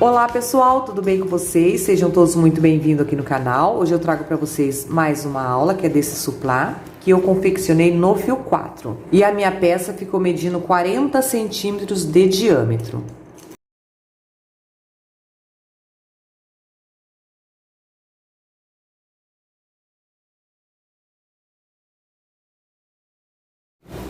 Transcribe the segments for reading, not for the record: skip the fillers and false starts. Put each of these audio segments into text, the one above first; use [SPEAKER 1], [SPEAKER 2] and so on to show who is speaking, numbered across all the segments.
[SPEAKER 1] Olá pessoal, tudo bem com vocês? Sejam todos muito bem-vindos aqui no canal. Hoje eu trago para vocês mais uma aula que é desse suplá que eu confeccionei no fio 4. E a minha peça ficou medindo 40 centímetros de diâmetro.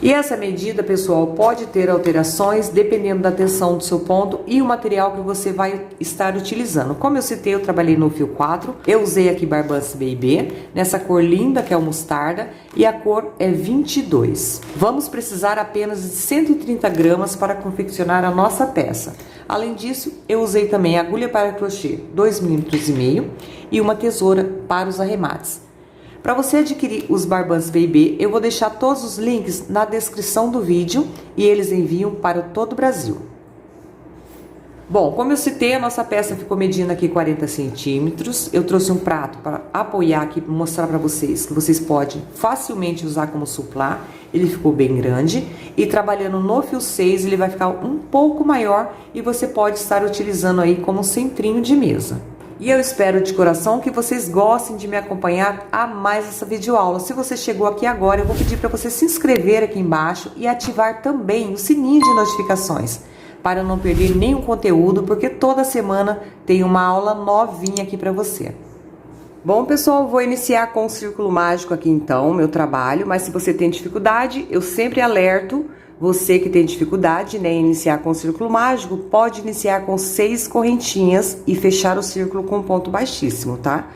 [SPEAKER 1] E essa medida, pessoal, pode ter alterações dependendo da tensão do seu ponto e o material que você vai estar utilizando. Como eu citei, eu trabalhei no fio 4, eu usei aqui Barbance BB, nessa cor linda que é o mostarda, e a cor é 22. Vamos precisar apenas de 130 gramas para confeccionar a nossa peça. Além disso, eu usei também agulha para crochê 2,5 mm e uma tesoura para os arremates. Para você adquirir os Barbance BB, eu vou deixar todos os links na descrição do vídeo e eles enviam para todo o Brasil. Bom, como eu citei, a nossa peça ficou medindo aqui 40 centímetros. Eu trouxe um prato para apoiar aqui, para mostrar para vocês que vocês podem facilmente usar como suplá. Ele ficou bem grande e trabalhando no fio 6 ele vai ficar um pouco maior e você pode estar utilizando aí como um centrinho de mesa. E eu espero de coração que vocês gostem de me acompanhar a mais essa videoaula. Se você chegou aqui agora, eu vou pedir para você se inscrever aqui embaixo e ativar também o sininho de notificações, para não perder nenhum conteúdo, porque toda semana tem uma aula novinha aqui para você. Bom, pessoal, vou iniciar com o círculo mágico aqui então, meu trabalho, mas se você tem dificuldade, eu sempre alerto. Você que tem dificuldade, né, em iniciar com o círculo mágico, pode iniciar com 6 correntinhas e fechar o círculo com um ponto baixíssimo, tá?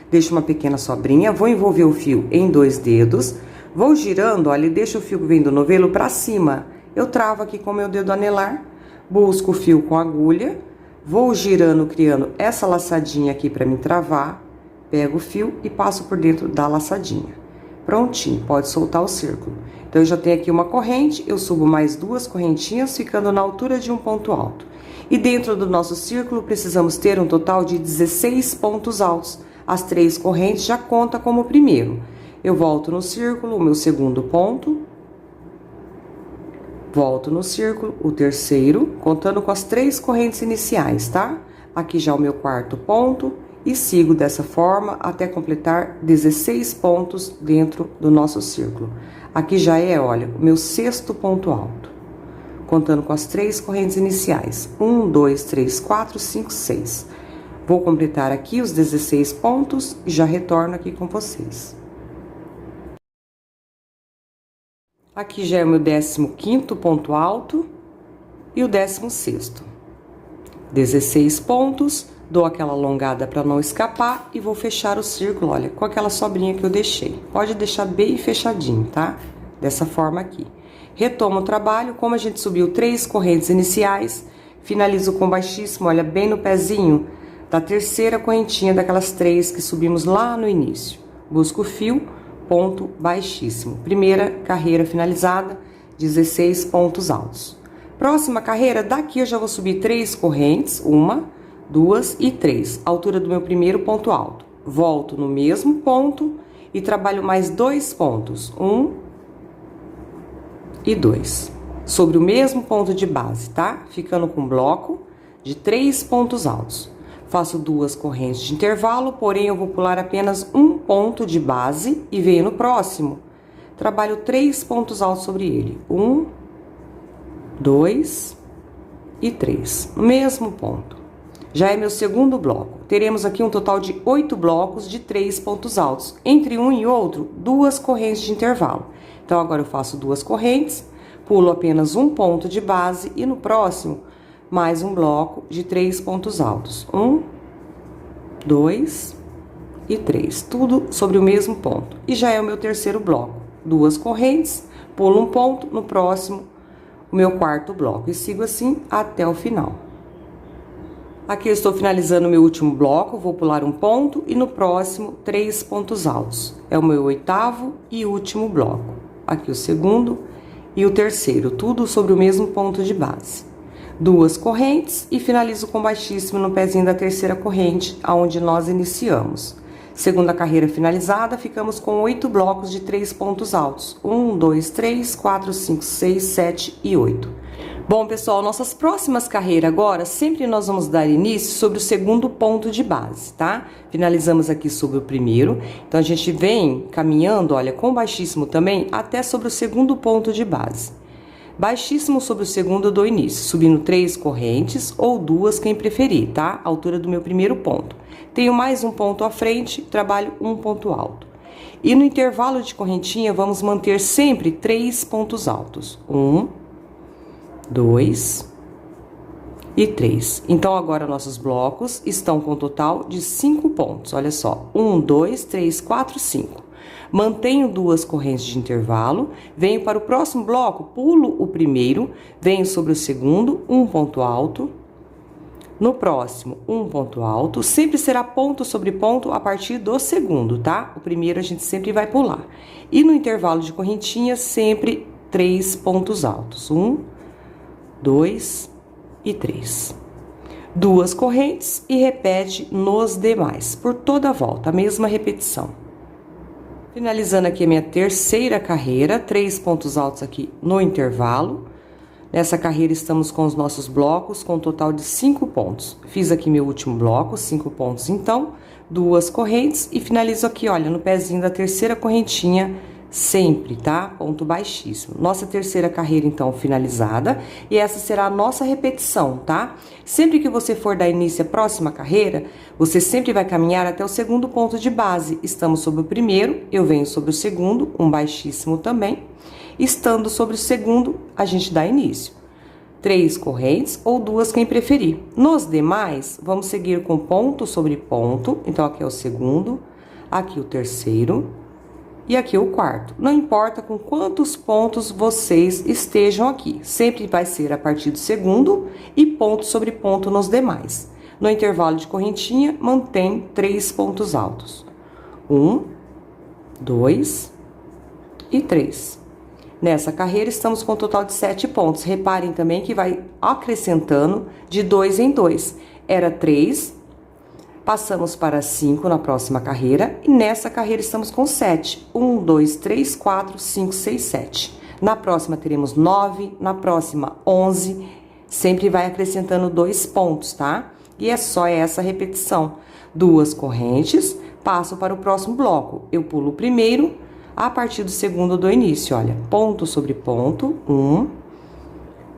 [SPEAKER 1] Deixa uma pequena sobrinha, vou envolver o fio em 2 dedos, vou girando, olha, e deixo o fio que vem do novelo pra cima. Eu travo aqui com o meu dedo anelar, busco o fio com a agulha, vou girando, criando essa laçadinha aqui pra me travar, pego o fio e passo por dentro da laçadinha. Prontinho, pode soltar o círculo. Então, eu já tenho aqui uma corrente, eu subo mais 2 correntinhas, ficando na altura de um ponto alto. E dentro do nosso círculo, precisamos ter um total de 16 pontos altos. As 3 correntes já contam como o primeiro. Eu volto no círculo, o meu segundo ponto. Volto no círculo, o terceiro, contando com as 3 correntes iniciais, tá? Aqui já o meu quarto ponto. E sigo dessa forma até completar 16 pontos dentro do nosso círculo. Aqui já é, olha, o meu 6º ponto alto. Contando com as 3 correntes iniciais. 1, 2, 3, 4, 5, 6. Vou completar aqui os 16 pontos e já retorno aqui com vocês. Aqui já é o meu 15º ponto alto e o 16º. 16 pontos. Dou aquela alongada para não escapar e vou fechar o círculo, olha, com aquela sobrinha que eu deixei. Pode deixar bem fechadinho, tá? Dessa forma aqui. Retomo o trabalho, como a gente subiu 3 correntes iniciais, finalizo com baixíssimo, olha, bem no pezinho da terceira correntinha daquelas 3 que subimos lá no início. Busco o fio, ponto baixíssimo. Primeira carreira finalizada, 16 pontos altos. Próxima carreira, daqui eu já vou subir 3 correntes, 1, 2 e 3, altura do meu primeiro ponto alto. Volto no mesmo ponto e trabalho mais 2 pontos, 1 e 2, sobre o mesmo ponto de base, tá? Ficando com um bloco de 3 pontos altos. Faço 2 correntes de intervalo, porém eu vou pular apenas um ponto de base e venho no próximo. Trabalho 3 pontos altos sobre ele, 1, 2 e 3, no mesmo ponto. Já é meu segundo bloco. Teremos aqui um total de 8 blocos de 3 pontos altos. Entre um e outro, 2 correntes de intervalo. Então, agora eu faço 2 correntes, pulo apenas um ponto de base e no próximo, mais um bloco de 3 pontos altos. 1, 2 e 3. Tudo sobre o mesmo ponto. E já é o meu terceiro bloco. 2 correntes, pulo um ponto, no próximo, o meu quarto bloco. E sigo assim até o final. Aqui eu estou finalizando o meu último bloco, vou pular um ponto e no próximo 3 pontos altos. É o meu 8º e último bloco. Aqui o segundo e o terceiro, tudo sobre o mesmo ponto de base. 2 correntes e finalizo com baixíssimo no pezinho da terceira corrente, aonde nós iniciamos. Segunda carreira finalizada, ficamos com 8 blocos de 3 pontos altos. 1, 2, 3, 4, 5, 6, 7 e 8. Bom, pessoal, nossas próximas carreiras agora, sempre nós vamos dar início sobre o segundo ponto de base, tá? Finalizamos aqui sobre o primeiro, então a gente vem caminhando, olha, com baixíssimo também, até sobre o segundo ponto de base. Baixíssimo sobre o segundo eu dou início, subindo 3 correntes ou 2, quem preferir, tá? Altura do meu primeiro ponto. Tenho mais um ponto à frente, trabalho um ponto alto. E no intervalo de correntinha, vamos manter sempre 3 pontos altos. 1, 2 e 3. Então, agora nossos blocos estão com um total de 5 pontos. Olha só, 1, 2, 3, 4, 5. Mantenho 2 correntes de intervalo, venho para o próximo bloco, pulo o primeiro, venho sobre o segundo, um ponto alto. No próximo, um ponto alto, sempre será ponto sobre ponto a partir do segundo, tá? O primeiro a gente sempre vai pular. E no intervalo de correntinha, sempre 3 pontos altos. 1, 2 e 3. 2 correntes e repete nos demais, por toda a volta, a mesma repetição. Finalizando aqui a minha terceira carreira, 3 pontos altos aqui no intervalo. Nessa carreira estamos com os nossos blocos com um total de 5 pontos. Fiz aqui meu último bloco, 5 pontos então, 2 correntes e finalizo aqui, olha, no pezinho da terceira correntinha, sempre, tá? Ponto baixíssimo. Nossa terceira carreira, então, finalizada. E essa será a nossa repetição, tá? Sempre que você for dar início à próxima carreira, você sempre vai caminhar até o segundo ponto de base. Estamos sobre o primeiro, eu venho sobre o segundo, um baixíssimo também. Estando sobre o segundo, a gente dá início. 3 correntes ou 2, quem preferir. Nos demais, vamos seguir com ponto sobre ponto. Então, aqui é o segundo, aqui o terceiro. E aqui o quarto. Não importa com quantos pontos vocês estejam aqui. Sempre vai ser a partir do segundo e ponto sobre ponto nos demais. No intervalo de correntinha, mantém 3 pontos altos. 1, 2 e 3. Nessa carreira, estamos com um total de 7 pontos. Reparem também que vai acrescentando de 2 em 2. Era 3. Passamos para 5 na próxima carreira e nessa carreira estamos com 7. 1, 2, 3, 4, 5, 6, 7. Na próxima teremos 9, na próxima 11. Sempre vai acrescentando 2 pontos, tá? E é só essa repetição. 2 correntes, passo para o próximo bloco. Eu pulo o primeiro, a partir do segundo eu dou início, olha. Ponto sobre ponto, 1,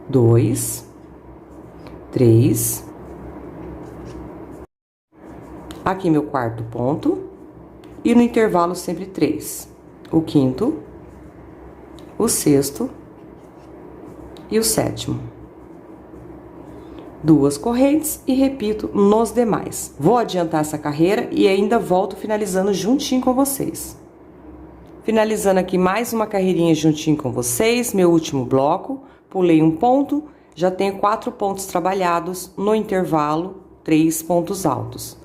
[SPEAKER 1] 2, 3... Aqui meu quarto ponto, e no intervalo sempre 3. O quinto, o sexto e o sétimo. 2 correntes e repito nos demais. Vou adiantar essa carreira e ainda volto finalizando juntinho com vocês. Finalizando aqui mais uma carreirinha juntinho com vocês, meu último bloco, pulei um ponto, já tenho 4 pontos trabalhados, no intervalo 3 pontos altos.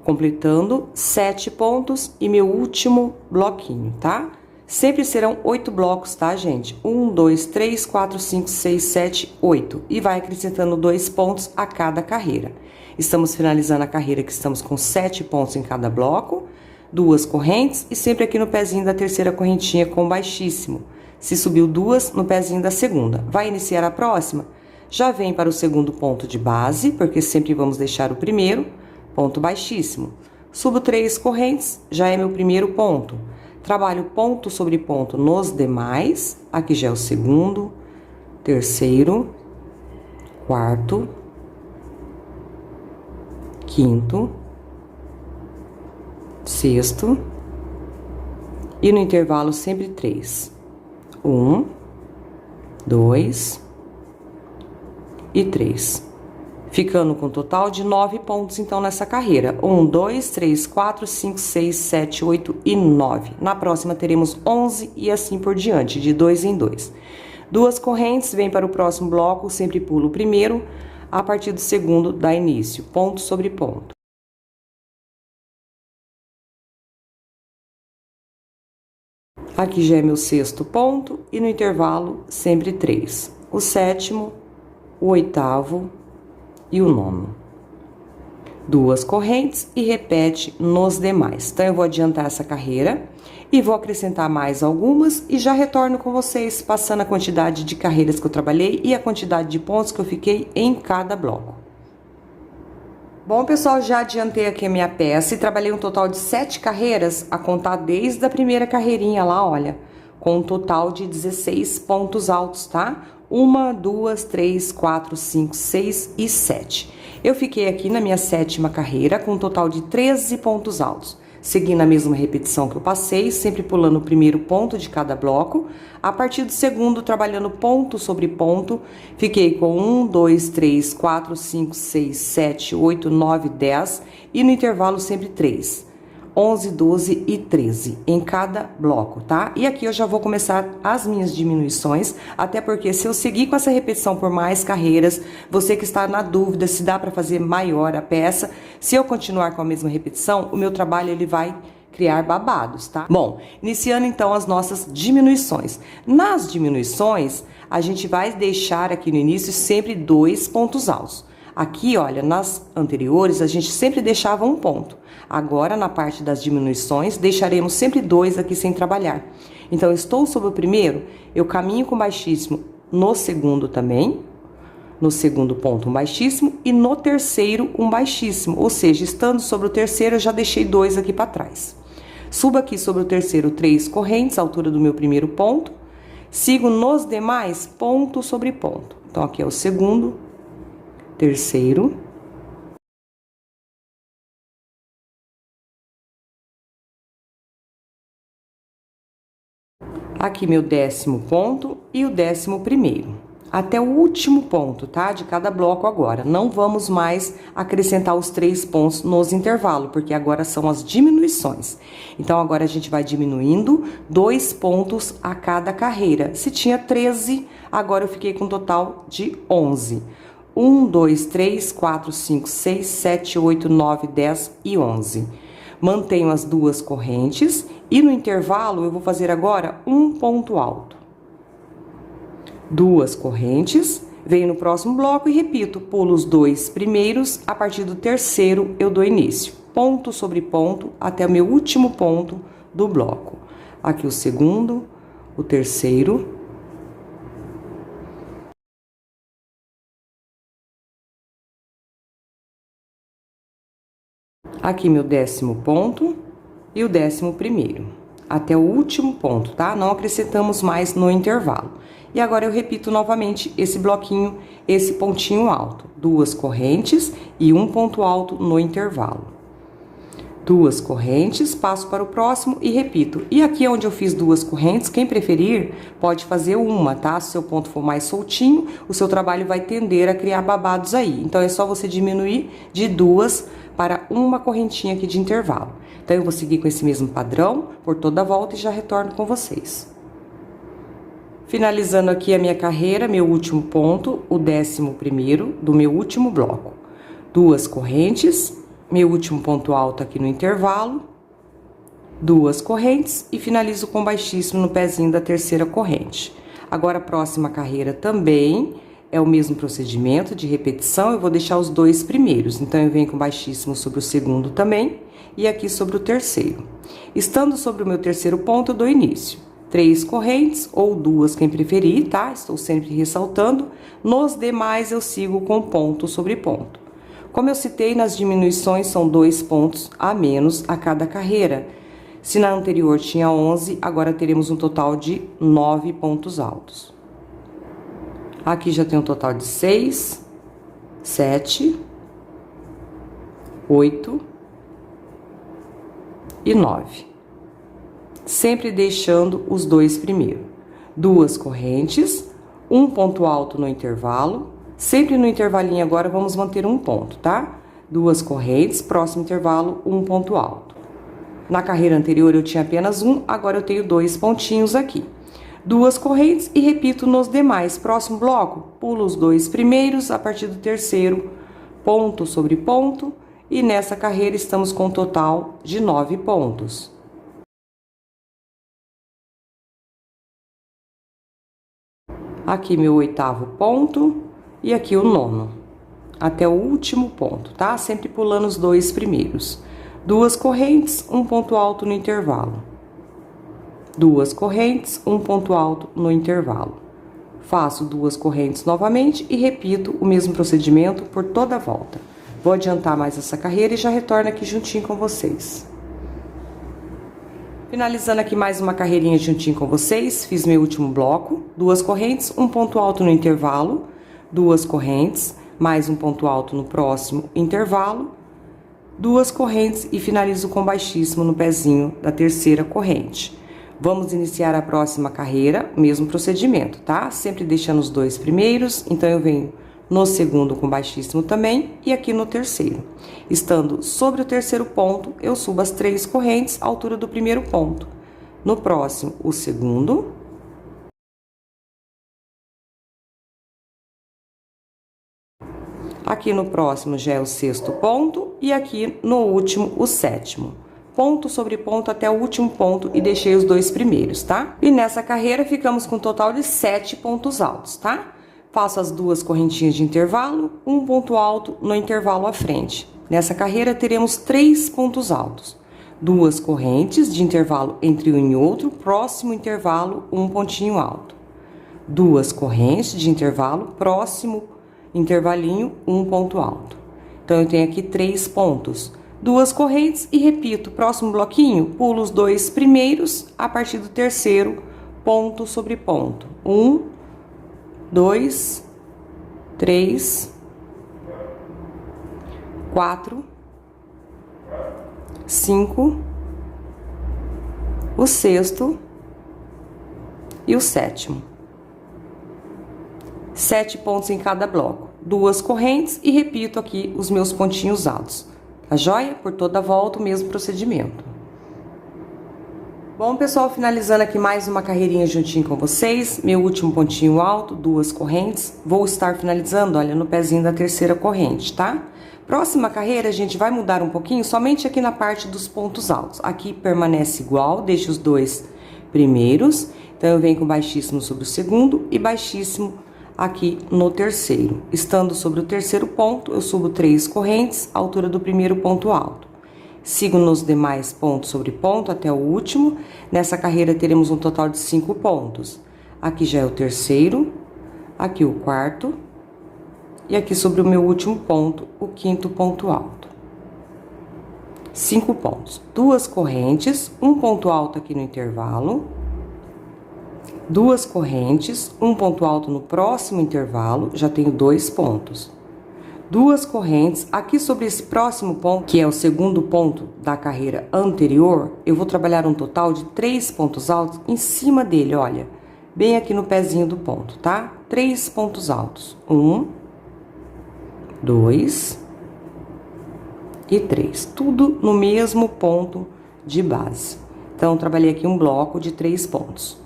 [SPEAKER 1] Completando 7 pontos e meu último bloquinho, tá? Sempre serão 8 blocos, tá, gente? 1, 2, 3, 4, 5, 6, 7, 8. E vai acrescentando 2 pontos a cada carreira. Estamos finalizando a carreira que estamos com 7 pontos em cada bloco, 2 correntes e sempre aqui no pezinho da terceira correntinha com baixíssimo. Se subiu 2, no pezinho da segunda. Vai iniciar a próxima? Já vem para o segundo ponto de base, porque sempre vamos deixar o primeiro. Ponto baixíssimo. Subo 3 correntes, já é meu primeiro ponto. Trabalho ponto sobre ponto nos demais. Aqui já é o segundo, terceiro, quarto, quinto, sexto. E no intervalo sempre 3. 1, 2 e 3. Ficando com um total de 9 pontos, então, nessa carreira. 1, 2, 3, 4, 5, 6, 7, 8 e 9. Na próxima, teremos 11 e assim por diante, de 2 em 2. 2 correntes, vem para o próximo bloco, sempre pulo o primeiro. A partir do segundo, dá início, ponto sobre ponto. Aqui já é meu sexto ponto e no intervalo, sempre 3. O sétimo, o oitavo e o nono. duas correntes e repete nos demais. Então, eu vou adiantar essa carreira e vou acrescentar mais algumas e já retorno com vocês, passando a quantidade de carreiras que eu trabalhei e a quantidade de pontos que eu fiquei em cada bloco. Bom, pessoal, já adiantei aqui a minha peça e trabalhei um total de 7 carreiras, a contar desde a primeira carreirinha lá, olha, com um total de 16 pontos altos, tá? 1, 2, 3, 4, 5, 6 e 7. Eu fiquei aqui na minha 7ª carreira com um total de 13 pontos altos, seguindo a mesma repetição que eu passei, sempre pulando o primeiro ponto de cada bloco. A partir do segundo, trabalhando ponto sobre ponto, fiquei com 1, 2, 3, 4, 5, 6, 7, 8, 9, 10 e no intervalo sempre 3. 11, 12 e 13 em cada bloco, tá? E aqui eu já vou começar as minhas diminuições, até porque se eu seguir com essa repetição por mais carreiras, você que está na dúvida se dá para fazer maior a peça, se eu continuar com a mesma repetição, o meu trabalho ele vai criar babados, tá? Bom, iniciando então as nossas diminuições. Nas diminuições, a gente vai deixar aqui no início sempre 2 pontos altos. Aqui, olha, nas anteriores a gente sempre deixava um ponto. Agora, na parte das diminuições, deixaremos sempre 2 aqui sem trabalhar. Então, estou sobre o primeiro, eu caminho com baixíssimo no segundo também, no segundo ponto um baixíssimo e no terceiro um baixíssimo. Ou seja, estando sobre o terceiro, eu já deixei 2 aqui para trás. Subo aqui sobre o terceiro 3 correntes, a altura do meu primeiro ponto. Sigo nos demais ponto sobre ponto. Então, aqui é o segundo, terceiro, aqui meu 10º ponto e o 11º, até o último ponto, tá? De cada bloco agora. Não vamos mais acrescentar os 3 pontos nos intervalos, porque agora são as diminuições. Então, agora a gente vai diminuindo 2 pontos a cada carreira. Se tinha 13, agora eu fiquei com um total de 11. 1, 2, 3, 4, 5, 6, 7, 8, 9, 10 e 11. Mantenho as 2 correntes e no intervalo eu vou fazer agora um ponto alto. 2 correntes, venho no próximo bloco e repito, pulo os 2 primeiros, a partir do terceiro eu dou início. Ponto sobre ponto até o meu último ponto do bloco. Aqui o segundo, o terceiro. Aqui meu 10º ponto e o 11º, até o último ponto, tá? Não acrescentamos mais no intervalo. E agora eu repito novamente esse bloquinho, esse pontinho alto. 2 correntes e um ponto alto no intervalo. 2 correntes, passo para o próximo e repito. E aqui onde eu fiz 2 correntes, quem preferir pode fazer uma, tá? Se o seu ponto for mais soltinho, o seu trabalho vai tender a criar babados aí. Então, é só você diminuir de 2 para uma correntinha aqui de intervalo. Então, eu vou seguir com esse mesmo padrão por toda a volta e já retorno com vocês. Finalizando aqui a minha carreira, meu último ponto, o 11º do meu último bloco. 2 correntes, meu último ponto alto aqui no intervalo, 2 correntes e finalizo com baixíssimo no pezinho da terceira corrente. Agora, a próxima carreira também é o mesmo procedimento de repetição, eu vou deixar os 2 primeiros. Então, eu venho com baixíssimo sobre o segundo também e aqui sobre o terceiro. Estando sobre o meu terceiro ponto, eu dou início. 3 correntes ou 2, quem preferir, tá? Estou sempre ressaltando. Nos demais, eu sigo com ponto sobre ponto. Como eu citei, nas diminuições são 2 pontos a menos a cada carreira. Se na anterior tinha 11, agora teremos um total de 9 pontos altos. Aqui já tem um total de 6, 7, 8 e 9. Sempre deixando os 2 primeiros. 2 correntes, um ponto alto no intervalo. Sempre no intervalinho agora vamos manter um ponto, tá? 2 correntes, próximo intervalo, um ponto alto. Na carreira anterior eu tinha apenas um, agora eu tenho 2 pontinhos aqui. 2 correntes e repito nos demais. Próximo bloco, pulo os 2 primeiros, a partir do terceiro, ponto sobre ponto. E nessa carreira estamos com um total de 9 pontos. Aqui meu 8º ponto e aqui o 9º. até o último ponto, tá? Sempre pulando os dois primeiros. 2 correntes, um ponto alto no intervalo. 2 correntes, um ponto alto no intervalo. Faço 2 correntes novamente e repito o mesmo procedimento por toda a volta. Vou adiantar mais essa carreira e já retorno aqui juntinho com vocês. Finalizando aqui mais uma carreirinha juntinho com vocês, fiz meu último bloco, 2 correntes, um ponto alto no intervalo, 2 correntes, mais um ponto alto no próximo intervalo, 2 correntes e finalizo com baixíssimo no pezinho da terceira corrente. Vamos iniciar a próxima carreira, mesmo procedimento, tá? Sempre deixando os dois primeiros, então eu venho no segundo com baixíssimo também e aqui no terceiro. Estando sobre o terceiro ponto, eu subo as 3 correntes à altura do primeiro ponto. No próximo, o segundo. Aqui no próximo já é o 6º ponto e aqui no último o 7º. Ponto sobre ponto até o último ponto e deixei os dois primeiros, tá? E nessa carreira ficamos com um total de 7 pontos altos, tá? Faço as 2 correntinhas de intervalo, um ponto alto no intervalo à frente. Nessa carreira teremos 3 pontos altos. 2 correntes de intervalo entre um e outro, próximo intervalo, um pontinho alto. 2 correntes de intervalo, próximo intervalinho, um ponto alto. Então, eu tenho aqui 3 pontos. 2 correntes e repito, próximo bloquinho, pulo os 2 primeiros a partir do terceiro, ponto sobre ponto. 1, 2, 3, 4, 5, o 6º e o 7º. 7 pontos em cada bloco, 2 correntes e repito aqui os meus pontinhos altos. Tá joia? Por toda a volta, o mesmo procedimento. Bom, pessoal, finalizando aqui mais uma carreirinha juntinho com vocês. Meu último pontinho alto, 2 correntes. Vou estar finalizando, olha, no pezinho da terceira corrente, tá? Próxima carreira, a gente vai mudar um pouquinho, somente aqui na parte dos pontos altos. Aqui permanece igual, deixo os 2 primeiros. Então, eu venho com baixíssimo sobre o segundo e baixíssimo aqui no terceiro. Estando sobre o terceiro ponto, eu subo 3 correntes, à altura do primeiro ponto alto. Sigo nos demais pontos sobre ponto até o último. Nessa carreira teremos um total de 5 pontos. Aqui já é o terceiro, aqui o 4º e aqui sobre o meu último ponto, o 5º ponto alto. 5 pontos. 2 correntes, um ponto alto aqui no intervalo. 2 correntes, um ponto alto no próximo intervalo, já tenho 2 pontos. 2 correntes, aqui sobre esse próximo ponto, que é o segundo ponto da carreira anterior, eu vou trabalhar um total de 3 pontos altos em cima dele, olha, bem aqui no pezinho do ponto, tá? 3 pontos altos. 1, 2 e 3. Tudo no mesmo ponto de base. Então, trabalhei aqui um bloco de 3 pontos.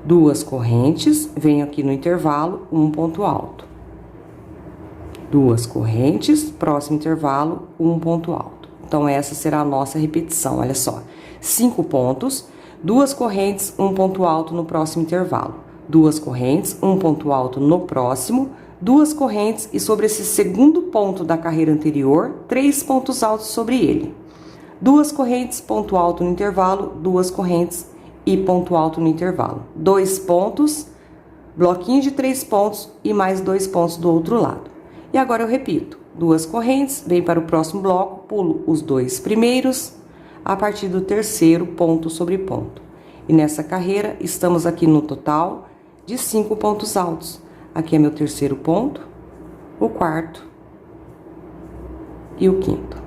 [SPEAKER 1] 2 correntes, venho aqui no intervalo, um ponto alto. 2 correntes, próximo intervalo, um ponto alto. Então, essa será a nossa repetição, olha só. 5 pontos, 2 correntes, um ponto alto no próximo intervalo. 2 correntes, um ponto alto no próximo, 2 correntes e sobre esse segundo ponto da carreira anterior, 3 pontos altos sobre ele. 2 correntes, ponto alto no intervalo, 2 correntes e ponto alto no intervalo. 2 pontos, bloquinho de 3 pontos e mais 2 pontos do outro lado. E agora eu repito, 2 correntes, vem para o próximo bloco, pulo os 2 primeiros, a partir do terceiro, ponto sobre ponto. E nessa carreira, estamos aqui no total de 5 pontos altos. Aqui é meu terceiro ponto, o 4º e o 5º.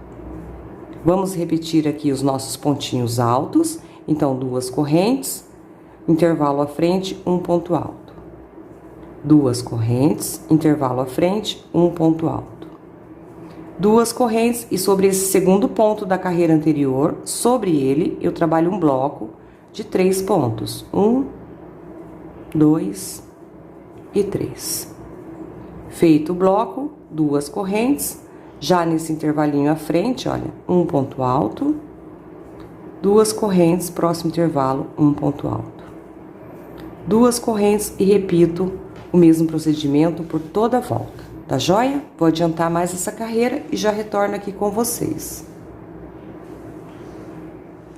[SPEAKER 1] Vamos repetir aqui os nossos pontinhos altos. Então, 2 correntes, intervalo à frente, um ponto alto. 2 correntes, intervalo à frente, um ponto alto. 2 correntes e sobre esse segundo ponto da carreira anterior, sobre ele, eu trabalho um bloco de 3 pontos. 1, 2 e 3. Feito o bloco, 2 correntes, já nesse intervalinho à frente, olha, um ponto alto. 2 correntes, próximo intervalo, um ponto alto. 2 correntes e repito o mesmo procedimento por toda a volta. Tá joia? Vou adiantar mais essa carreira e já retorno aqui com vocês.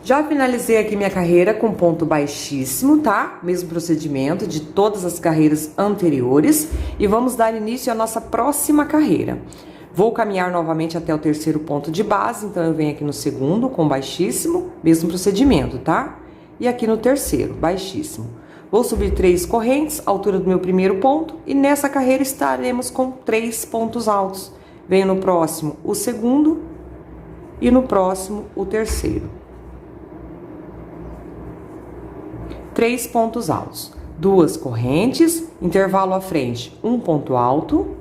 [SPEAKER 1] Já finalizei aqui minha carreira com ponto baixíssimo, tá? Mesmo procedimento de todas as carreiras anteriores. E vamos dar início à nossa próxima carreira. Vou caminhar novamente até o terceiro ponto de base, então eu venho aqui no segundo com baixíssimo, mesmo procedimento, tá? E aqui no terceiro, baixíssimo. Vou subir 3 correntes, altura do meu primeiro ponto, e nessa carreira estaremos com 3 pontos altos. Venho no próximo o segundo e no próximo o terceiro. 3 pontos altos, 2 correntes, intervalo à frente, um ponto alto,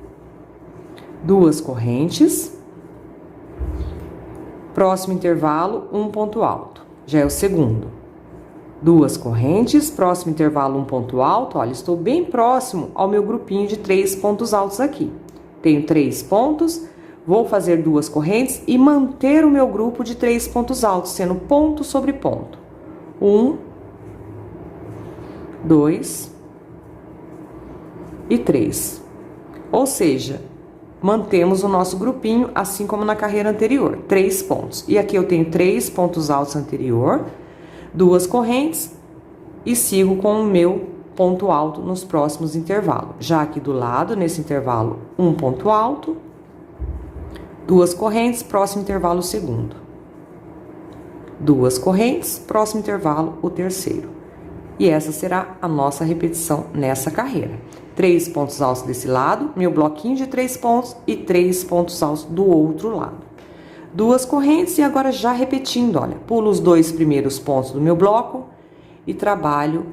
[SPEAKER 1] 2 correntes, próximo intervalo, um ponto alto, já é o segundo. 2 correntes, próximo intervalo, um ponto alto, olha, estou bem próximo ao meu grupinho de 3 pontos altos aqui. Tenho 3 pontos, vou fazer 2 correntes e manter o meu grupo de 3 pontos altos, sendo ponto sobre ponto. 1, 2 e 3. Ou seja, mantemos o nosso grupinho assim como na carreira anterior, 3 pontos. E aqui eu tenho 3 pontos altos anterior, 2 correntes e sigo com o meu ponto alto nos próximos intervalos. Já aqui do lado, nesse intervalo, um ponto alto, 2 correntes, próximo intervalo, o segundo. 2 correntes, próximo intervalo, o terceiro. E essa será a nossa repetição nessa carreira. 3 pontos altos desse lado, meu bloquinho de 3 pontos e 3 pontos altos do outro lado. 2 correntes e agora já repetindo, olha, pulo os 2 primeiros pontos do meu bloco e trabalho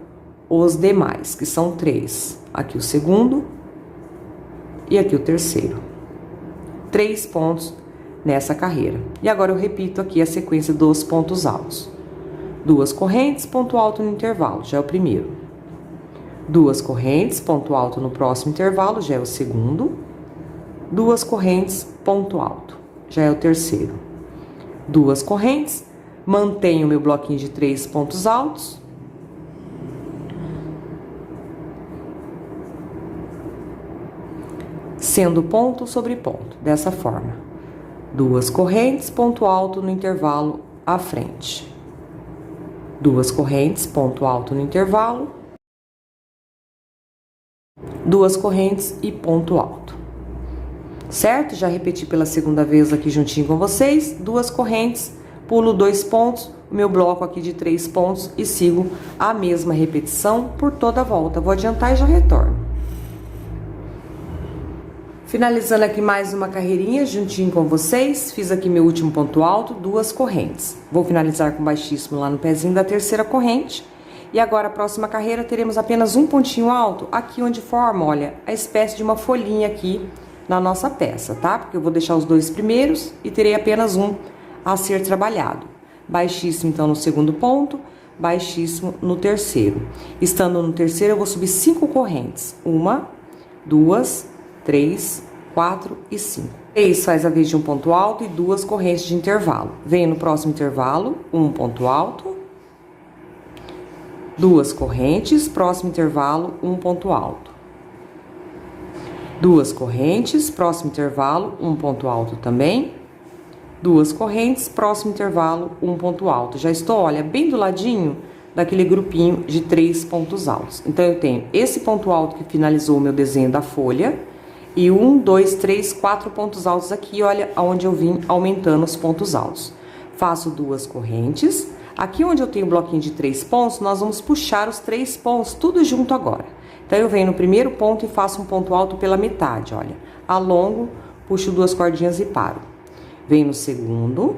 [SPEAKER 1] os demais, que são 3. Aqui o segundo e aqui o terceiro. 3 pontos nessa carreira. E agora eu repito aqui a sequência dos pontos altos. 2 correntes, ponto alto no intervalo, já é o primeiro. 2 correntes, ponto alto no próximo intervalo, já é o segundo. 2 correntes, ponto alto, já é o terceiro. 2 correntes, mantenho meu bloquinho de 3 pontos altos. Sendo ponto sobre ponto, dessa forma. 2 correntes, ponto alto no intervalo à frente. 2 correntes, ponto alto no intervalo, 2 correntes e ponto alto. Certo? Já repeti pela segunda vez aqui juntinho com vocês, 2 correntes, pulo 2 pontos, o meu bloco aqui de 3 pontos e sigo a mesma repetição por toda a volta. Vou adiantar e já retorno. Finalizando aqui mais uma carreirinha juntinho com vocês, fiz aqui meu último ponto alto, 2 correntes. Vou finalizar com baixíssimo lá no pezinho da terceira corrente. E agora a próxima carreira teremos apenas um pontinho alto, aqui onde forma, olha, a espécie de uma folhinha aqui na nossa peça, tá? Porque eu vou deixar os 2 primeiros e terei apenas um a ser trabalhado. Baixíssimo então no segundo ponto, baixíssimo no terceiro. Estando no terceiro eu vou subir 5 correntes, 1, 2, 3, 4 e 5. 3 faz a vez de um ponto alto e 2 correntes de intervalo. Venho no próximo intervalo, um ponto alto, 2 correntes, próximo intervalo, um ponto alto. 2 correntes, próximo intervalo, um ponto alto também. 2 correntes, próximo intervalo, um ponto alto. Já estou, olha, bem do ladinho daquele grupinho de 3 pontos altos. Então, eu tenho esse ponto alto que finalizou o meu desenho da folha. E 1, 2, 3, 4 pontos altos aqui, olha, onde eu vim aumentando os pontos altos. Faço 2 correntes. Aqui onde eu tenho o bloquinho de 3 pontos, nós vamos puxar os 3 pontos, tudo junto agora. Então, eu venho no primeiro ponto e faço um ponto alto pela metade, olha. Alongo, puxo 2 cordinhas e paro. Venho no segundo,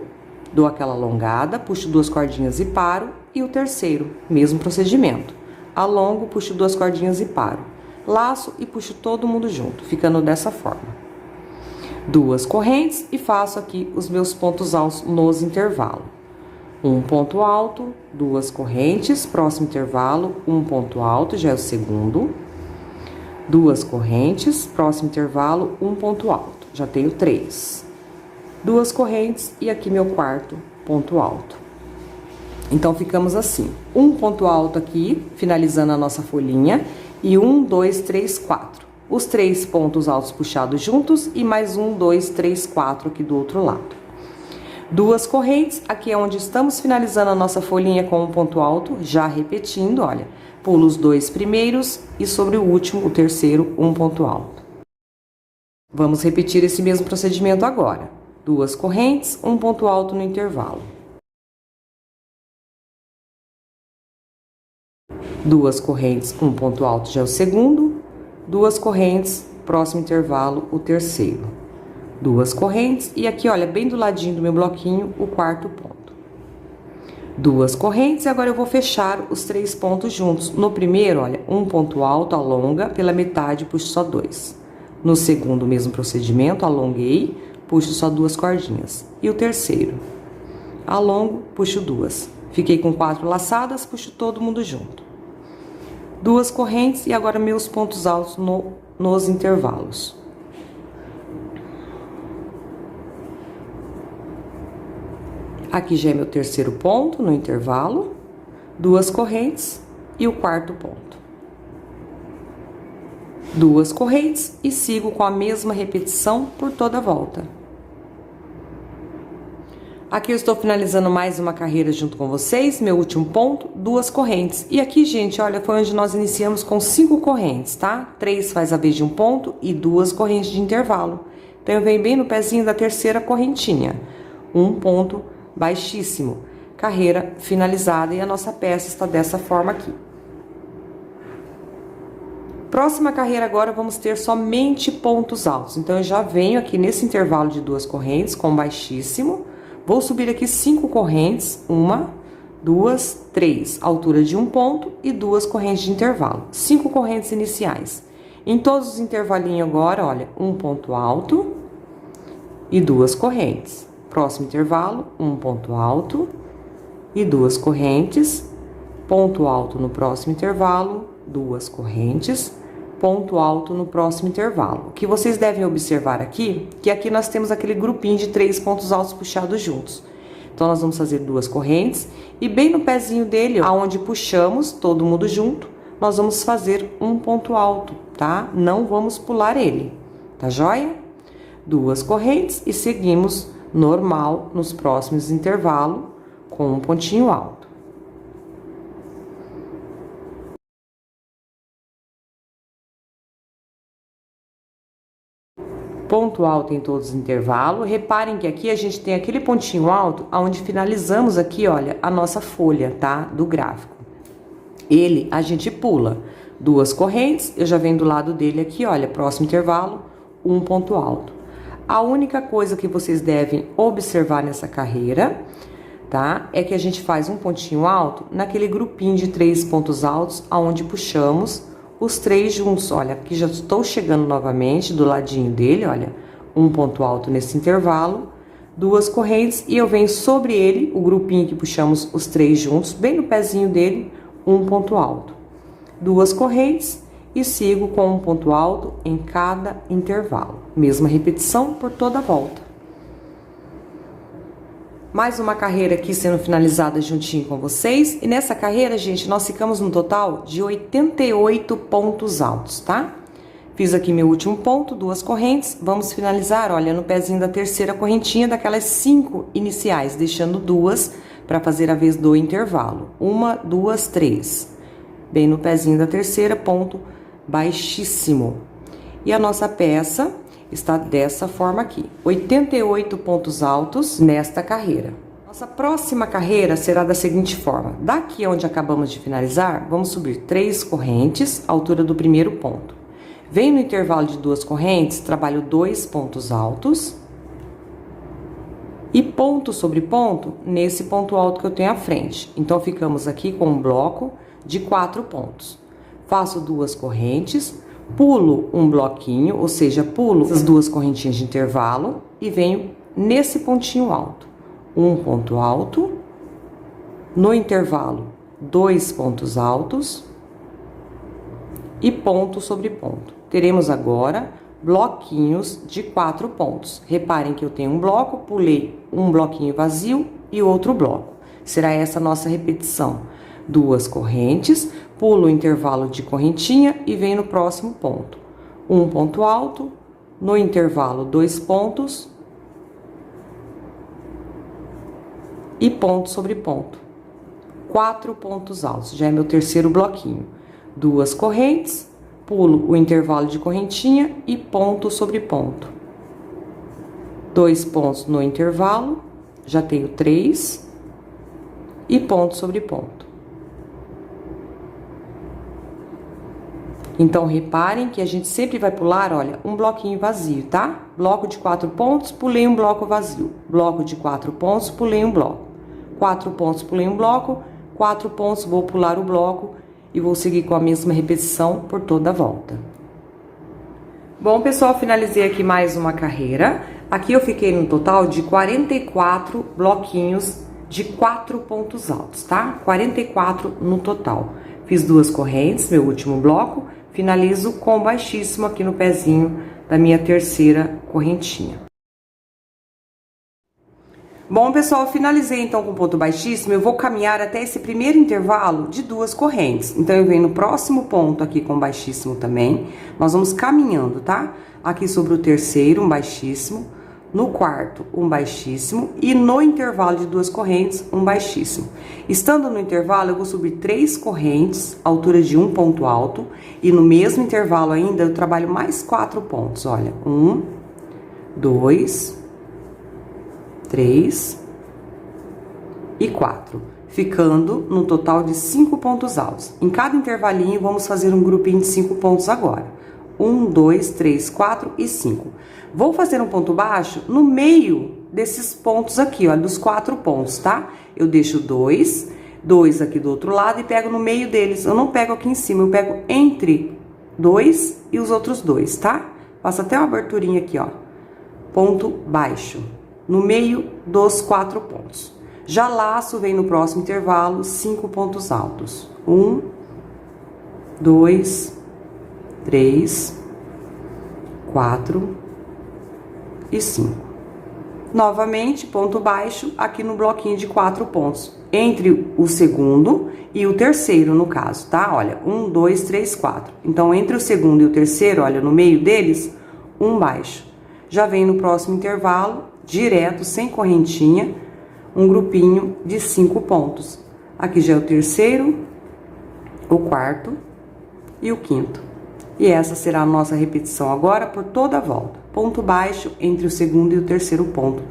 [SPEAKER 1] dou aquela alongada, puxo 2 cordinhas e paro. E o terceiro, mesmo procedimento. Alongo, puxo 2 cordinhas e paro. Laço e puxo todo mundo junto, ficando dessa forma. 2 correntes e faço aqui os meus pontos altos nos intervalos. Um ponto alto, 2 correntes, próximo intervalo, um ponto alto, já é o segundo. 2 correntes, próximo intervalo, um ponto alto, já tenho 3. 2 correntes e aqui meu quarto ponto alto. Então, ficamos assim, um ponto alto aqui, finalizando a nossa folhinha, e 1, 2, 3, 4. os 3 pontos altos puxados juntos e mais 1, 2, 3, 4 aqui do outro lado. 2 correntes, aqui é onde estamos finalizando a nossa folhinha com um ponto alto, já repetindo, olha, pulo os 2 primeiros e sobre o último, o terceiro, um ponto alto. Vamos repetir esse mesmo procedimento agora. 2 correntes, um ponto alto no intervalo. 2 correntes, um ponto alto já é o segundo. 2 correntes, próximo intervalo, o terceiro. 2 correntes e aqui, olha, bem do ladinho do meu bloquinho, o quarto ponto. 2 correntes e agora eu vou fechar os 3 pontos juntos. No primeiro, olha, um ponto alto, alonga, pela metade, puxo só 2. No segundo, o mesmo procedimento, alonguei, puxo só 2 cordinhas. E o terceiro, alongo, puxo 2. Fiquei com 4 laçadas, puxo todo mundo junto. 2 correntes e agora meus pontos altos nos intervalos. Aqui já é meu terceiro ponto no intervalo, 2 correntes e o quarto ponto. 2 correntes e sigo com a mesma repetição por toda a volta. Aqui eu estou finalizando mais uma carreira junto com vocês, meu último ponto, 2 correntes. E aqui, gente, olha, foi onde nós iniciamos com 5 correntes, tá? 3 faz a vez de um ponto e 2 correntes de intervalo. Então, eu venho bem no pezinho da terceira correntinha. Um ponto baixíssimo. Carreira finalizada e a nossa peça está dessa forma aqui. Próxima carreira agora, vamos ter somente pontos altos. Então, eu já venho aqui nesse intervalo de 2 correntes com baixíssimo. Vou subir aqui 5 correntes, 1, 2, 3, altura de um ponto e 2 correntes de intervalo. 5 correntes iniciais. Em todos os intervalinhos agora, olha, um ponto alto e 2 correntes. Próximo intervalo, um ponto alto e 2 correntes. Ponto alto no próximo intervalo, 2 correntes. Ponto alto no próximo intervalo. O que vocês devem observar aqui, que aqui nós temos aquele grupinho de 3 pontos altos puxados juntos. Então, nós vamos fazer 2 correntes e bem no pezinho dele, aonde puxamos todo mundo junto, nós vamos fazer um ponto alto, tá? Não vamos pular ele, tá joia? 2 correntes e seguimos normal nos próximos intervalos com um pontinho alto. Ponto alto em todos os intervalos. Reparem que aqui a gente tem aquele pontinho alto onde finalizamos aqui, olha, a nossa folha, tá? Do gráfico. Ele a gente pula 2 correntes, eu já venho do lado dele aqui, olha, próximo intervalo, um ponto alto. A única coisa que vocês devem observar nessa carreira, tá? É que a gente faz um pontinho alto naquele grupinho de 3 pontos altos aonde puxamos os 3 juntos, olha, aqui já estou chegando novamente do ladinho dele, olha, um ponto alto nesse intervalo, 2 correntes e eu venho sobre ele, o grupinho que puxamos os 3 juntos, bem no pezinho dele, um ponto alto. 2 correntes e sigo com um ponto alto em cada intervalo. Mesma repetição por toda a volta. Mais uma carreira aqui sendo finalizada juntinho com vocês. E nessa carreira, gente, nós ficamos no total de 88 pontos altos, tá? Fiz aqui meu último ponto, 2 correntes. Vamos finalizar, olha, no pezinho da terceira correntinha daquelas 5 iniciais, deixando 2 para fazer a vez do intervalo. 1, 2, 3. Bem no pezinho da terceira, ponto baixíssimo. E a nossa peça está dessa forma aqui, 88 pontos altos nesta carreira. Nossa próxima carreira será da seguinte forma: daqui onde acabamos de finalizar, vamos subir 3 correntes, altura do primeiro ponto. Venho no intervalo de 2 correntes, trabalho 2 pontos altos e ponto sobre ponto nesse ponto alto que eu tenho à frente. Então, ficamos aqui com um bloco de 4 pontos. Faço 2 correntes, pulo um bloquinho, ou seja, pulo as 2 correntinhas de intervalo e venho nesse pontinho alto. Um ponto alto, no intervalo, 2 pontos altos e ponto sobre ponto. Teremos agora bloquinhos de 4 pontos. Reparem que eu tenho um bloco, pulei um bloquinho vazio e outro bloco. Será essa a nossa repetição. 2 correntes, pulo o intervalo de correntinha e venho no próximo ponto. um ponto alto, no intervalo 2 pontos e ponto sobre ponto. 4 pontos altos, já é meu terceiro bloquinho. 2 correntes, pulo o intervalo de correntinha e ponto sobre ponto. 2 pontos no intervalo, já tenho 3 e ponto sobre ponto. Então, reparem que a gente sempre vai pular, olha, um bloquinho vazio, tá? Bloco de 4 pontos, pulei um bloco vazio. Bloco de 4 pontos, pulei um bloco. 4 pontos, pulei um bloco. 4 pontos, vou pular o bloco e vou seguir com a mesma repetição por toda a volta. Bom, pessoal, finalizei aqui mais uma carreira. Aqui eu fiquei no total de 44 bloquinhos de 4 pontos altos, tá? 44 no total. Fiz 2 correntes, meu último bloco. Finalizo com baixíssimo aqui no pezinho da minha terceira correntinha. Bom, pessoal, finalizei então com ponto baixíssimo. Eu vou caminhar até esse primeiro intervalo de 2 correntes. Então, eu venho no próximo ponto aqui com baixíssimo também. Nós vamos caminhando, tá? Aqui sobre o terceiro, um baixíssimo. No quarto, um baixíssimo. E no intervalo de 2 correntes, um baixíssimo. Estando no intervalo, eu vou subir 3 correntes, altura de um ponto alto. E no mesmo intervalo ainda, eu trabalho mais 4 pontos. Olha, 1, 2, 3 e 4, ficando no total de 5 pontos altos. Em cada intervalinho, vamos fazer um grupinho de 5 pontos agora. 1, 2, 3, 4 e 5. Vou fazer um ponto baixo no meio desses pontos aqui, ó, dos 4 pontos, tá? Eu deixo 2 aqui do outro lado e pego no meio deles. Eu não pego aqui em cima, eu pego entre 2 e os outros 2, tá? Faço até uma aberturinha aqui, ó. Ponto baixo. No meio dos 4 pontos. Já laço, vem no próximo intervalo, 5 pontos altos. 1, 2, 3, 4 e 5. Novamente, ponto baixo aqui no bloquinho de 4 pontos. Entre o segundo e o terceiro, no caso, tá? Olha, 1, 2, 3, 4. Então, entre o segundo e o terceiro, olha, no meio deles, um baixo. Já vem no próximo intervalo, direto, sem correntinha, um grupinho de 5 pontos. Aqui já é o terceiro, o quarto e o quinto. E essa será a nossa repetição agora por toda a volta. Ponto baixo entre o segundo e o terceiro ponto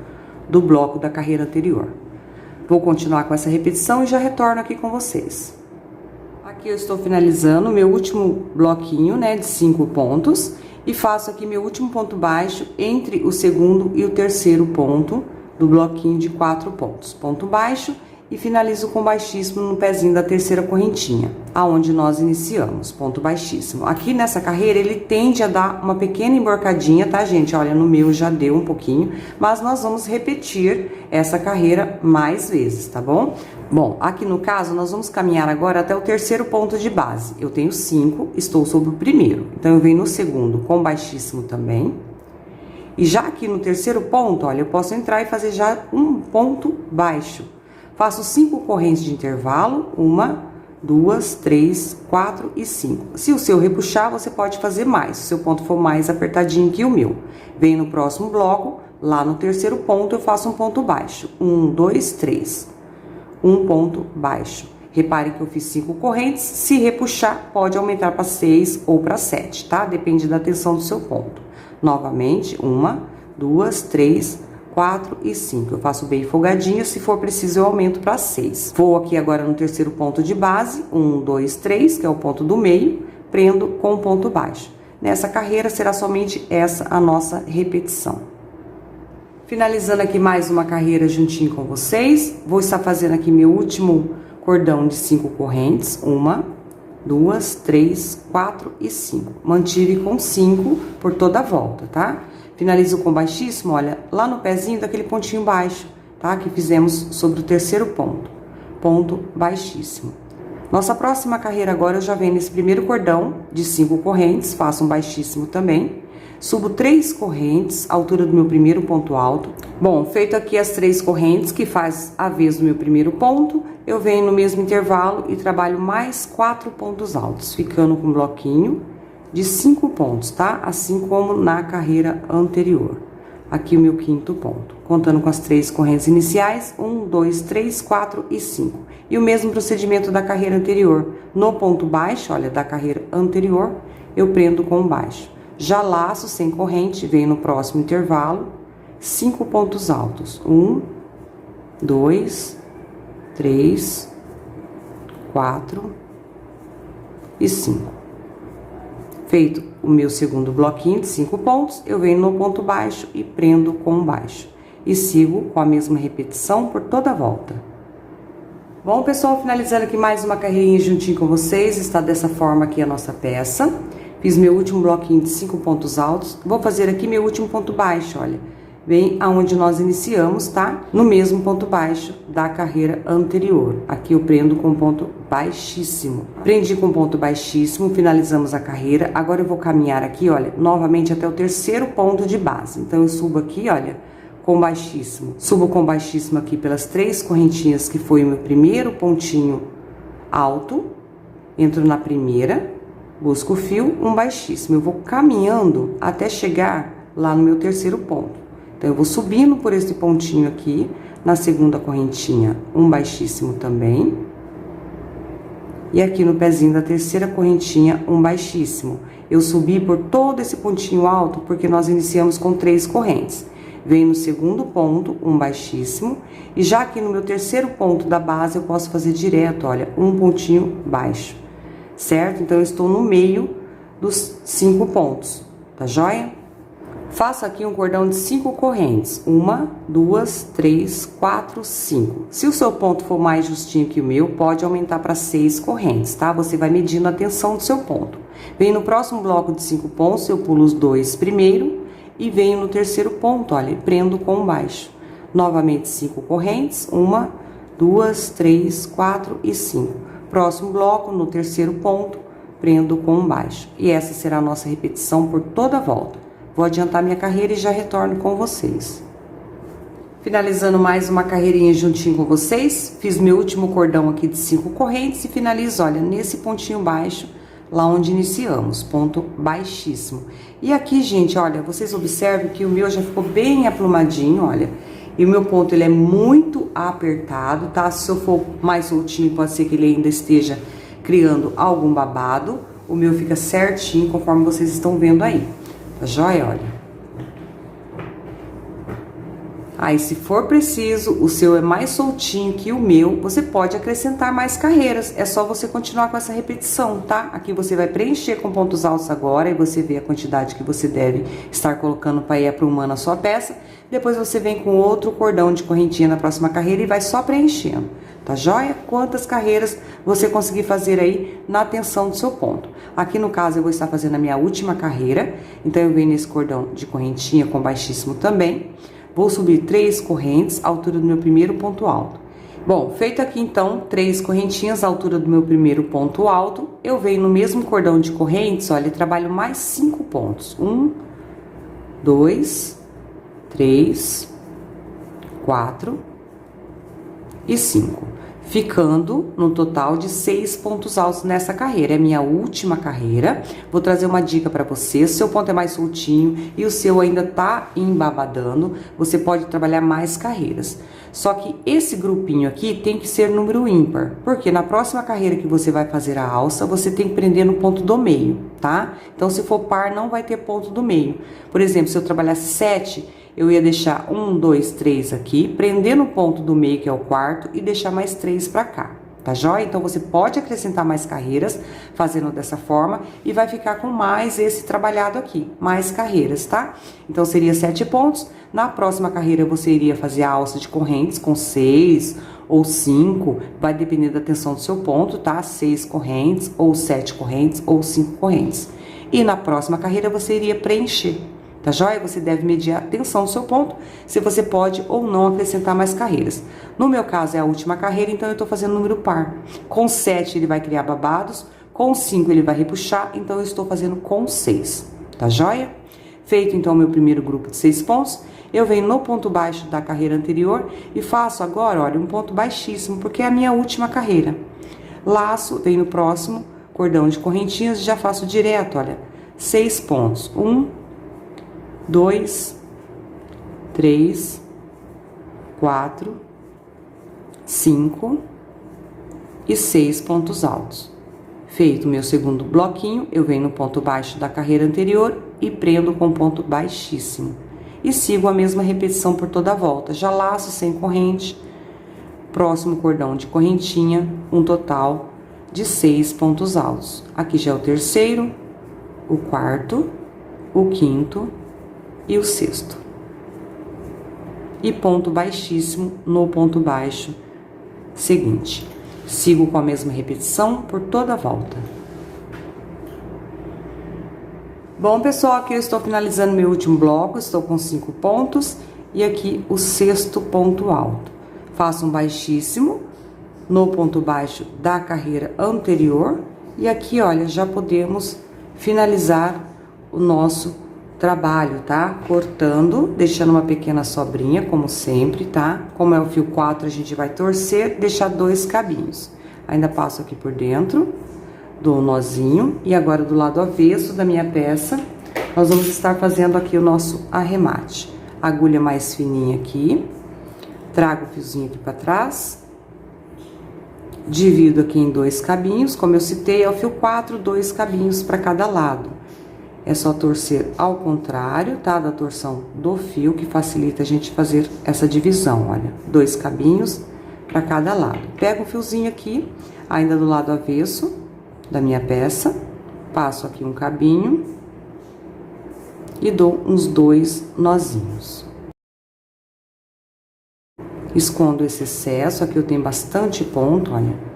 [SPEAKER 1] do bloco da carreira anterior. Vou continuar com essa repetição e já retorno aqui com vocês. Aqui eu estou finalizando o meu último bloquinho, né, de 5 pontos. E faço aqui meu último ponto baixo entre o segundo e o terceiro ponto do bloquinho de 4 pontos. Ponto baixo e finalizo com baixíssimo no pezinho da terceira correntinha, aonde nós iniciamos, ponto baixíssimo. Aqui nessa carreira ele tende a dar uma pequena emborcadinha, tá, gente? Olha, no meu já deu um pouquinho, mas nós vamos repetir essa carreira mais vezes, tá bom? Bom, aqui no caso nós vamos caminhar agora até o terceiro ponto de base. Eu tenho 5, estou sobre o primeiro, então eu venho no segundo com baixíssimo também. E já aqui no terceiro ponto, olha, eu posso entrar e fazer já um ponto baixo. Faço 5 correntes de intervalo, 1, 2, 3, 4 e 5. Se o seu repuxar, você pode fazer mais, se o seu ponto for mais apertadinho que o meu. Venho no próximo bloco, lá no terceiro ponto, eu faço um ponto baixo. 1, 2, 3. Um ponto baixo. Repare que eu fiz 5 correntes, se repuxar, pode aumentar para 6 ou para 7, tá? Depende da tensão do seu ponto. Novamente, 1, 2, 3, 4 e 5. Eu faço bem folgadinho, se for preciso eu aumento para 6. Vou aqui agora no terceiro ponto de base, 1, 2, 3, que é o ponto do meio, prendo com o ponto baixo. Nessa carreira será somente essa a nossa repetição. Finalizando aqui mais uma carreira juntinho com vocês, vou estar fazendo aqui meu último cordão de 5 correntes, 1, 2, 3, 4 e 5. Mantive com 5 por toda a volta, tá? Finalizo com baixíssimo, olha, lá no pezinho daquele pontinho baixo, tá? Que fizemos sobre o terceiro ponto. Ponto baixíssimo. Nossa próxima carreira agora eu já venho nesse primeiro cordão de 5 correntes, faço um baixíssimo também. Subo 3 correntes, altura do meu primeiro ponto alto. Bom, feito aqui as 3 correntes, que faz a vez do meu primeiro ponto, eu venho no mesmo intervalo e trabalho mais 4 pontos altos, ficando com um bloquinho de 5 pontos, tá? Assim como na carreira anterior. Aqui o meu quinto ponto, contando com as 3 correntes iniciais, 1, 2, 3, 4 e 5. E o mesmo procedimento da carreira anterior. No ponto baixo, olha, da carreira anterior, eu prendo com baixo. Já laço sem corrente, venho no próximo intervalo, 5 pontos altos. 1, 2, 3, 4 e 5. Feito o meu segundo bloquinho de 5 pontos, eu venho no ponto baixo e prendo com baixo. E sigo com a mesma repetição por toda a volta. Bom, pessoal, finalizando aqui mais uma carreirinha juntinho com vocês, está dessa forma aqui a nossa peça. Fiz meu último bloquinho de 5 pontos altos, vou fazer aqui meu último ponto baixo, olha. Bem aonde nós iniciamos, tá? No mesmo ponto baixo da carreira anterior. Aqui eu prendo com ponto baixíssimo. Prendi com ponto baixíssimo, finalizamos a carreira. Agora eu vou caminhar aqui, olha, novamente até o terceiro ponto de base. Então eu subo aqui, olha, com baixíssimo. Subo com baixíssimo aqui pelas 3 correntinhas, que foi o meu primeiro pontinho alto. Entro na primeira, busco o fio, um baixíssimo. Eu vou caminhando até chegar lá no meu terceiro ponto. Então, eu vou subindo por esse pontinho aqui, na segunda correntinha, um baixíssimo também. E aqui no pezinho da terceira correntinha, um baixíssimo. Eu subi por todo esse pontinho alto, porque nós iniciamos com 3 correntes. Venho no segundo ponto, um baixíssimo. E já aqui no meu terceiro ponto da base, eu posso fazer direto, olha, um pontinho baixo. Certo? Então, eu estou no meio dos 5 pontos, tá joia? Faço aqui um cordão de 5 correntes. 1, 2, 3, 4, 5. Se o seu ponto for mais justinho que o meu, pode aumentar para 6 correntes, tá? Você vai medindo a tensão do seu ponto. Venho no próximo bloco de 5 pontos, eu pulo os 2 primeiro e venho no terceiro ponto, olha, e prendo com baixo. Novamente 5 correntes. 1, 2, 3, 4 e 5. Próximo bloco, no terceiro ponto, prendo com baixo. E essa será a nossa repetição por toda a volta. Vou adiantar minha carreira e já retorno com vocês. Finalizando mais uma carreirinha juntinho com vocês, fiz meu último cordão aqui de 5 correntes e finalizo, olha, nesse pontinho baixo, lá onde iniciamos, ponto baixíssimo. E aqui, gente, olha, vocês observem que o meu já ficou bem aplumadinho, olha, e o meu ponto, ele é muito apertado, tá? Se eu for mais soltinho, pode ser que ele ainda esteja criando algum babado. O meu fica certinho, conforme vocês estão vendo aí. Tá joia? Olha. Aí, se for preciso, o seu é mais soltinho que o meu, você pode acrescentar mais carreiras. É só você continuar com essa repetição, tá? Aqui você vai preencher com pontos altos agora e você vê a quantidade que você deve estar colocando para ir aprumando a sua peça. Depois você vem com outro cordão de correntinha na próxima carreira e vai só preenchendo. Tá joia? Quantas carreiras você conseguir fazer aí na tensão do seu ponto. Aqui no caso eu vou estar fazendo a minha última carreira, então eu venho nesse cordão de correntinha com baixíssimo também. Vou subir 3 correntes, à altura do meu primeiro ponto alto. Bom, feito aqui então 3 correntinhas à altura do meu primeiro ponto alto, eu venho no mesmo cordão de correntes, olha, e trabalho mais 5 pontos. 1, 2, 3, 4 e 5. Ficando no total de 6 pontos altos nessa carreira. É minha última carreira. Vou trazer uma dica para você. Se o seu ponto é mais soltinho e o seu ainda tá embabadando, você pode trabalhar mais carreiras. Só que esse grupinho aqui tem que ser número ímpar, porque na próxima carreira que você vai fazer a alça, você tem que prender no ponto do meio, tá? Então, se for par, não vai ter ponto do meio. Por exemplo, se eu trabalhasse 7, eu ia deixar 1, 2, 3 aqui, prender no ponto do meio, que é o quarto, e deixar mais 3 pra cá, tá joia? Então, você pode acrescentar mais carreiras fazendo dessa forma e vai ficar com mais esse trabalhado aqui, mais carreiras, tá? Então, seria 7 pontos. Na próxima carreira, você iria fazer a alça de correntes com 6 ou 5, vai depender da tensão do seu ponto, tá? 6 correntes, ou 7 correntes, ou 5 correntes. E na próxima carreira, você iria preencher. Tá joia? Você deve medir a tensão do seu ponto, se você pode ou não acrescentar mais carreiras. No meu caso é a última carreira, então eu tô fazendo número par. Com 7 ele vai criar babados, com 5 ele vai repuxar, então eu estou fazendo com 6. Tá joia? Feito então o meu primeiro grupo de 6 pontos, eu venho no ponto baixo da carreira anterior e faço agora, olha, um ponto baixíssimo, porque é a minha última carreira. Laço, venho no próximo cordão de correntinhas e já faço direto, olha, 6 pontos. 1, 2, 3, 4, 5 e 6 pontos altos. Feito o meu segundo bloquinho, eu venho no ponto baixo da carreira anterior e prendo com ponto baixíssimo. E sigo a mesma repetição por toda a volta. Já laço sem corrente, próximo cordão de correntinha, um total de 6 pontos altos. Aqui já é o terceiro, o quarto, o quinto e o sexto. E ponto baixíssimo no ponto baixo seguinte. Sigo com a mesma repetição por toda a volta. Bom, pessoal, aqui eu estou finalizando meu último bloco, estou com 5 pontos e aqui o sexto ponto alto. Faço um baixíssimo no ponto baixo da carreira anterior e aqui, olha, já podemos finalizar o nosso trabalho, tá? Cortando, deixando uma pequena sobrinha, como sempre, tá? Como é o fio 4, a gente vai torcer, deixar 2 cabinhos. Ainda passo aqui por dentro, dou um nozinho, e agora do lado avesso da minha peça, nós vamos estar fazendo aqui o nosso arremate. Agulha mais fininha aqui, trago o fiozinho aqui pra trás, divido aqui em 2 cabinhos, como eu citei, é o fio 4, 2 cabinhos para cada lado. É só torcer ao contrário, tá? Da torção do fio, que facilita a gente fazer essa divisão, olha. 2 cabinhos para cada lado. Pego o fiozinho aqui, ainda do lado avesso da minha peça, passo aqui um cabinho e dou uns 2 nozinhos. Escondo esse excesso, aqui eu tenho bastante ponto, olha.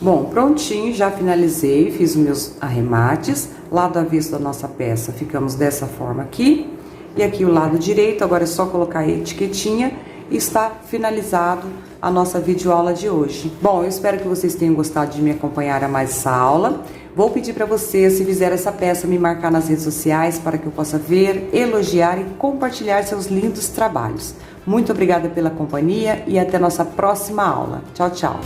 [SPEAKER 1] Bom, prontinho, já finalizei, fiz os meus arremates. Lado avesso da nossa peça, ficamos dessa forma aqui. E aqui o lado direito, agora é só colocar a etiquetinha e está finalizado a nossa videoaula de hoje. Bom, eu espero que vocês tenham gostado de me acompanhar a mais essa aula. Vou pedir para você, se fizer essa peça, me marcar nas redes sociais para que eu possa ver, elogiar e compartilhar seus lindos trabalhos. Muito obrigada pela companhia e até nossa próxima aula. Tchau, tchau!